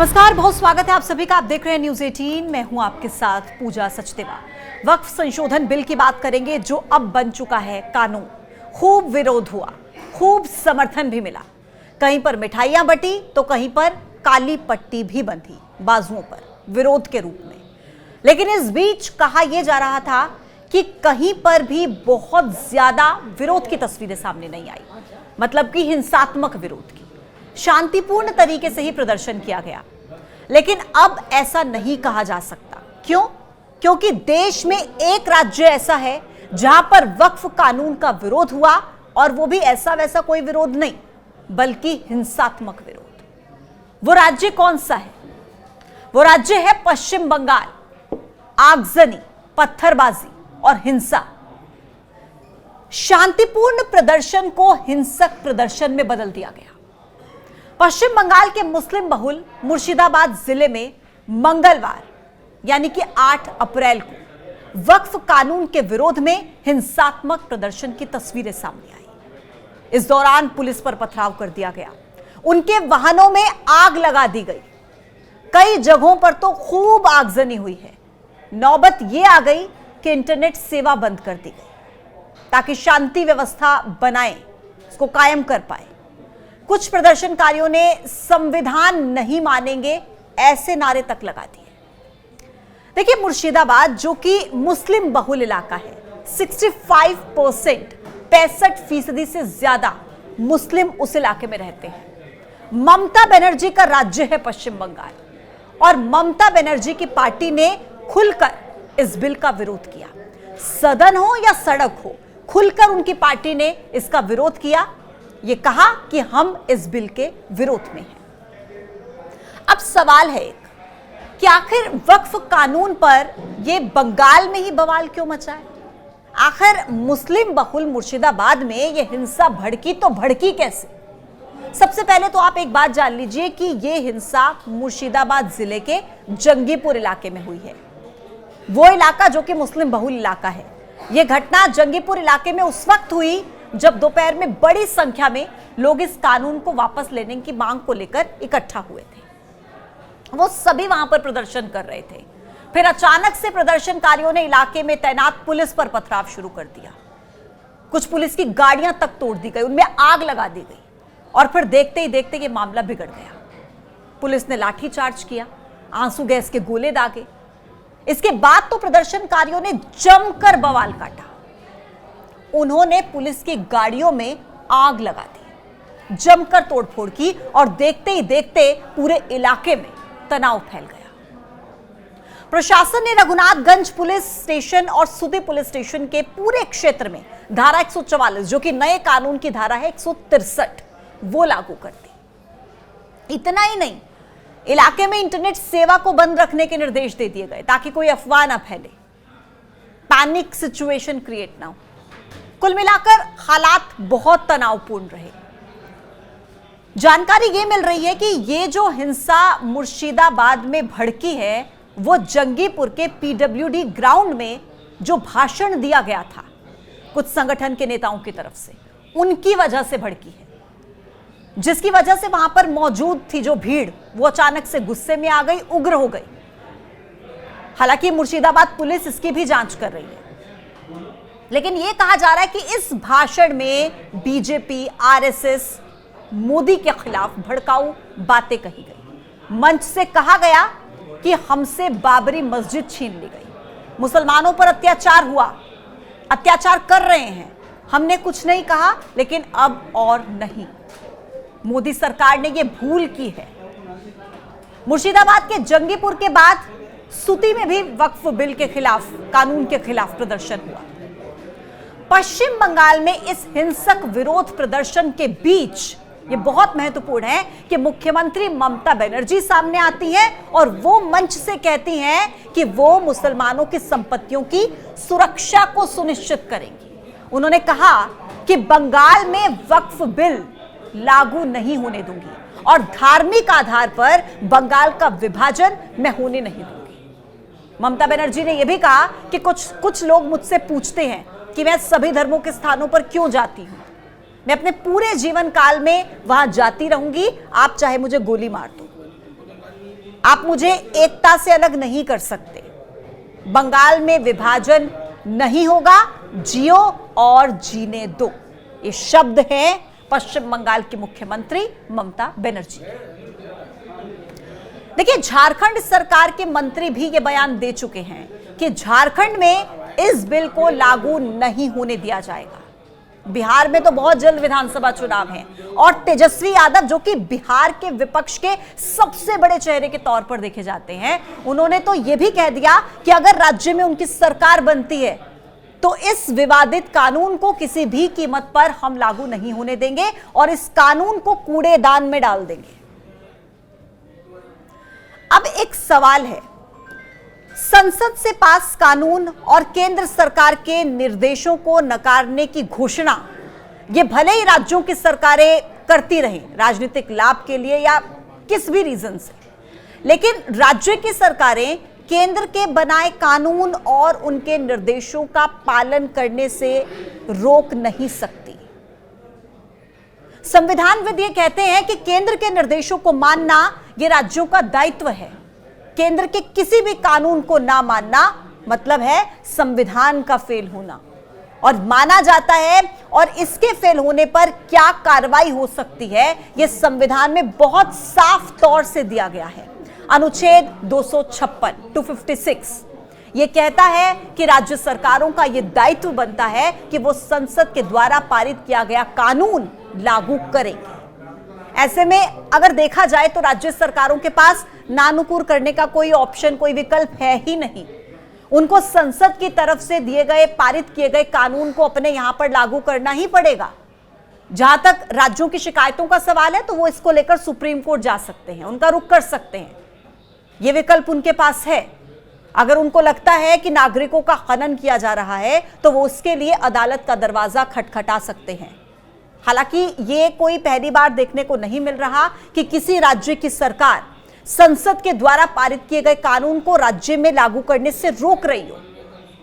नमस्कार, बहुत स्वागत है आप सभी का। आप देख रहे हैं न्यूज 18। मैं हूं आपके साथ पूजा सचदेवा। वक्फ संशोधन बिल की बात करेंगे जो अब बन चुका है कानून। खूब विरोध हुआ, खूब समर्थन भी मिला। कहीं पर मिठाइयां बंटी तो कहीं पर काली पट्टी भी बंधी बाजुओं पर विरोध के रूप में। लेकिन इस बीच कहा यह जा रहा था कि कहीं पर भी बहुत ज्यादा विरोध की तस्वीरें सामने नहीं आई, मतलब कि हिंसात्मक विरोध की। शांतिपूर्ण तरीके से ही प्रदर्शन किया गया। लेकिन अब ऐसा नहीं कहा जा सकता। क्यों? क्योंकि देश में एक राज्य ऐसा है जहां पर वक्फ कानून का विरोध हुआ, और वो भी ऐसा वैसा कोई विरोध नहीं, बल्कि हिंसात्मक विरोध। वो राज्य कौन सा है? वो राज्य है पश्चिम बंगाल। आगजनी, पत्थरबाजी और हिंसा, शांतिपूर्ण प्रदर्शन को हिंसक प्रदर्शन में बदल दिया गया। पश्चिम बंगाल के मुस्लिम बहुल मुर्शिदाबाद जिले में मंगलवार यानी कि 8 अप्रैल को वक्फ कानून के विरोध में हिंसात्मक प्रदर्शन की तस्वीरें सामने आई। इस दौरान पुलिस पर पथराव कर दिया गया, उनके वाहनों में आग लगा दी गई। कई जगहों पर तो खूब आगजनी हुई है। नौबत यह आ गई कि इंटरनेट सेवा बंद कर दी गई ताकि शांति व्यवस्था बनाए, उसको कायम कर पाए। कुछ प्रदर्शनकारियों ने संविधान नहीं मानेंगे ऐसे नारे तक लगा दिए। देखिए, मुर्शिदाबाद जो कि मुस्लिम बहुल इलाका है, 65% से ज्यादा मुस्लिम उस इलाके में रहते हैं। ममता बनर्जी का राज्य है पश्चिम बंगाल, और ममता बनर्जी की पार्टी ने खुलकर इस बिल का विरोध किया। सदन हो या सड़क हो, खुलकर उनकी पार्टी ने इसका विरोध किया। ये कहा कि हम इस बिल के विरोध में हैं। अब सवाल है एक कि आखिर वक्फ कानून पर यह बंगाल में ही बवाल क्यों मचा है? आखिर मुस्लिम बहुल मुर्शिदाबाद में यह हिंसा भड़की तो भड़की कैसे? सबसे पहले तो आप एक बात जान लीजिए कि यह हिंसा मुर्शिदाबाद जिले के जंगीपुर इलाके में हुई है। वो इलाका जो कि मुस्लिम बहुल इलाका है। यह घटना जंगीपुर इलाके में उस वक्त हुई जब दोपहर में बड़ी संख्या में लोग इस कानून को वापस लेने की मांग को लेकर इकट्ठा हुए थे। वो सभी वहां पर प्रदर्शन कर रहे थे। फिर अचानक से प्रदर्शनकारियों ने इलाके में तैनात पुलिस पर पथराव शुरू कर दिया। कुछ पुलिस की गाड़ियां तक तोड़ दी गई, उनमें आग लगा दी गई, और फिर देखते ही देखते ये मामला बिगड़ गया। पुलिस ने लाठीचार्ज किया, आंसू गैस के गोले दागे। इसके बाद तो प्रदर्शनकारियों ने जमकर बवाल काटा। उन्होंने पुलिस की गाड़ियों में आग लगा दी, जमकर तोड़फोड़ की, और देखते ही देखते पूरे इलाके में तनाव फैल गया। प्रशासन ने रघुनाथगंज पुलिस स्टेशन और सुदी पुलिस स्टेशन के पूरे क्षेत्र में धारा 144, जो कि नए कानून की धारा है 163, वो लागू कर दी। इतना ही नहीं, इलाके में इंटरनेट सेवा को बंद रखने के निर्देश दे दिए गए ताकि कोई अफवाह ना फैले, पैनिक सिचुएशन क्रिएट ना हो। कुल मिलाकर हालात बहुत तनावपूर्ण रहे। जानकारी यह मिल रही है कि यह जो हिंसा मुर्शिदाबाद में भड़की है, वो जंगीपुर के पीडब्ल्यूडी ग्राउंड में जो भाषण दिया गया था कुछ संगठन के नेताओं की तरफ से, उनकी वजह से भड़की है। जिसकी वजह से वहां पर मौजूद थी जो भीड़, वो अचानक से गुस्से में आ गई, उग्र हो गई। हालांकि मुर्शिदाबाद पुलिस इसकी भी जांच कर रही है। लेकिन यह कहा जा रहा है कि इस भाषण में बीजेपी, आरएसएस, मोदी के खिलाफ भड़काऊ बातें कही गई। मंच से कहा गया कि हमसे बाबरी मस्जिद छीन ली गई, मुसलमानों पर अत्याचार हुआ, अत्याचार कर रहे हैं, हमने कुछ नहीं कहा, लेकिन अब और नहीं। मोदी सरकार ने यह भूल की है। मुर्शिदाबाद के जंगीपुर के बाद सुती में भी वक्फ बिल के खिलाफ, कानून के खिलाफ प्रदर्शन हुआ। पश्चिम बंगाल में इस हिंसक विरोध प्रदर्शन के बीच यह बहुत महत्वपूर्ण है कि मुख्यमंत्री ममता बनर्जी सामने आती हैं और वो मंच से कहती हैं कि वो मुसलमानों की संपत्तियों की सुरक्षा को सुनिश्चित करेंगी। उन्होंने कहा कि बंगाल में वक्फ बिल लागू नहीं होने दूंगी और धार्मिक आधार पर बंगाल का विभाजन मैं होने नहीं दूंगी। ममता बनर्जी ने यह भी कहा कि कुछ लोग मुझसे पूछते हैं कि मैं सभी धर्मों के स्थानों पर क्यों जाती हूं। मैं अपने पूरे जीवन काल में वहां जाती रहूंगी, आप चाहे मुझे गोली मार दो। आप मुझे एकता से अलग नहीं कर सकते। बंगाल में विभाजन नहीं होगा, जियो और जीने दो। ये शब्द हैं पश्चिम बंगाल की मुख्यमंत्री ममता बनर्जी। देखिए, झारखंड सरकार के मंत्री भी ये बयान दे चुके हैं कि झारखंड में इस बिल को लागू नहीं होने दिया जाएगा। बिहार में तो बहुत जल्द विधानसभा चुनाव हैं और तेजस्वी यादव, जो कि बिहार के विपक्ष के सबसे बड़े चेहरे के तौर पर देखे जाते हैं, उन्होंने तो यह भी कह दिया कि अगर राज्य में उनकी सरकार बनती है तो इस विवादित कानून को किसी भी कीमत पर हम लागू नहीं होने देंगे और इस कानून को कूड़ेदान में डाल देंगे। अब एक सवाल है, संसद से पास कानून और केंद्र सरकार के निर्देशों को नकारने की घोषणा ये भले ही राज्यों की सरकारें करती रहें राजनीतिक लाभ के लिए या किस भी रीजन से, लेकिन राज्य की सरकारें केंद्र के बनाए कानून और उनके निर्देशों का पालन करने से रोक नहीं सकती। संविधानविद ये कहते हैं कि केंद्र के निर्देशों को मानना यह राज्यों का दायित्व है। केंद्र के किसी भी कानून को ना मानना मतलब है संविधान का फेल होना, और माना जाता है और इसके फेल होने पर क्या कार्रवाई हो सकती है यह संविधान में बहुत साफ तौर से दिया गया है। अनुच्छेद 256 यह कहता है कि राज्य सरकारों का यह दायित्व बनता है कि वो संसद के द्वारा पारित किया गया कानून लागू करेंगे। ऐसे में अगर देखा जाए तो राज्य सरकारों के पास नानुकुर करने का कोई ऑप्शन, कोई विकल्प है ही नहीं। उनको संसद की तरफ से दिए गए, पारित किए गए कानून को अपने यहां पर लागू करना ही पड़ेगा। जहां तक राज्यों की शिकायतों का सवाल है तो वो इसको लेकर सुप्रीम कोर्ट जा सकते हैं, उनका रुख कर सकते हैं। यह विकल्प उनके पास है। अगर उनको लगता है कि नागरिकों का हनन किया जा रहा है तो वो उसके लिए अदालत का दरवाजा खटखटा सकते हैं। हालांकि ये कोई पहली बार देखने को नहीं मिल रहा कि किसी राज्य की सरकार संसद के द्वारा पारित किए गए कानून को राज्य में लागू करने से रोक रही हो।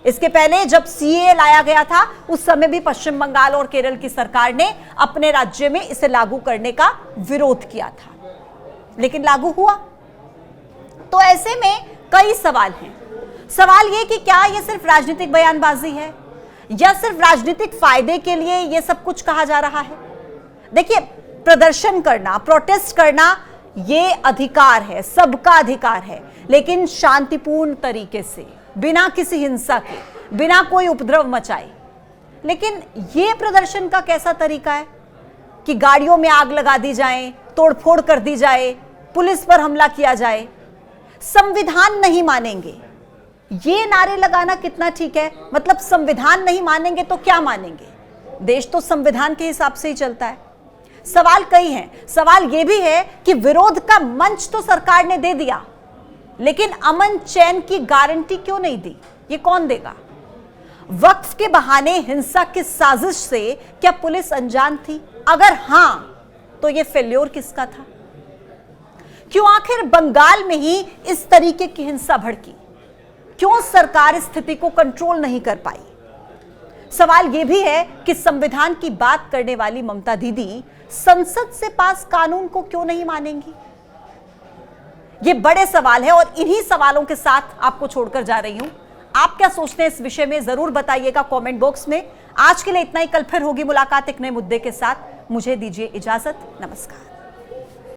इसके पहले जब सीएए लाया गया था उस समय भी पश्चिम बंगाल और केरल की सरकार ने अपने राज्य में इसे लागू करने का विरोध किया था, लेकिन लागू हुआ। तो ऐसे में कई सवाल हैं। सवाल यह कि क्या यह सिर्फ राजनीतिक बयानबाजी है या सिर्फ राजनीतिक फायदे के लिए यह सब कुछ कहा जा रहा है। देखिए, प्रदर्शन करना, प्रोटेस्ट करना यह अधिकार है, सबका अधिकार है, लेकिन शांतिपूर्ण तरीके से, बिना किसी हिंसा के, बिना कोई उपद्रव मचाए। लेकिन यह प्रदर्शन का कैसा तरीका है कि गाड़ियों में आग लगा दी जाए, तोड़फोड़ कर दी जाए, पुलिस पर हमला किया जाए। संविधान नहीं मानेंगे, ये नारे लगाना कितना ठीक है? मतलब संविधान नहीं मानेंगे तो क्या मानेंगे? देश तो संविधान के हिसाब से ही चलता है। सवाल कई हैं। सवाल यह भी है कि विरोध का मंच तो सरकार ने दे दिया, लेकिन अमन चैन की गारंटी क्यों नहीं दी? ये कौन देगा? वक्फ के बहाने हिंसा की साजिश से क्या पुलिस अनजान थी? अगर हां, तो यह फेल्योर किसका था? क्यों आखिर बंगाल में ही इस तरीके की हिंसा भड़की? क्यों सरकार स्थिति को कंट्रोल नहीं कर पाई? सवाल यह भी है कि संविधान की बात करने वाली ममता दीदी संसद से पास कानून को क्यों नहीं मानेंगी? ये बड़े सवाल है और इन्हीं सवालों के साथ आपको छोड़कर जा रही हूं। आप क्या सोचते हैं इस विषय में जरूर बताइएगा कमेंट बॉक्स में। आज के लिए इतना ही, कल फिर होगी मुलाकात एक नए मुद्दे के साथ। मुझे दीजिए इजाजत। नमस्कार।